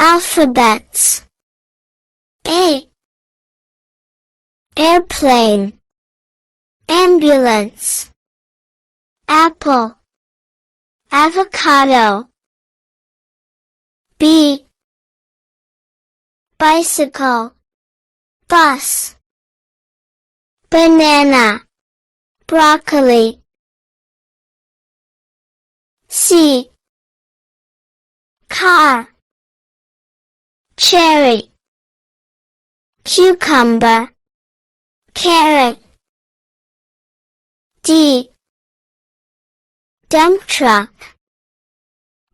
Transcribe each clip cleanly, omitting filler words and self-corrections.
Alphabets. A. Airplane. Ambulance. Apple. Avocado. B. Bicycle. Bus. Banana. Broccoli. C. Car. Cherry. Cucumber. Carrot. D. Dump truck.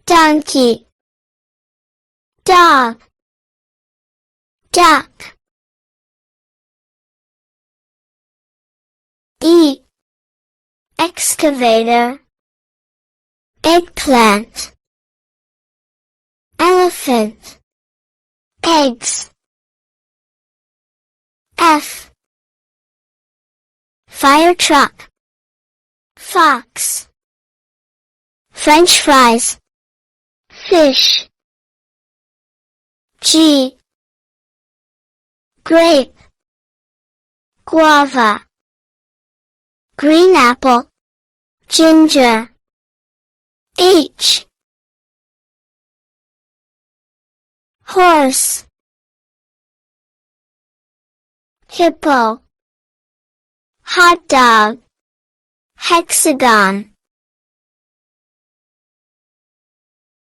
Donkey. Dog. Duck. E. Excavator. Eggplant. Elephant. Eggs. F. Fire truck. Fox. French fries. Fish. G. Grape. Guava. Green apple. Ginger. H. Horse. Hippo. Hot dog. Hexagon.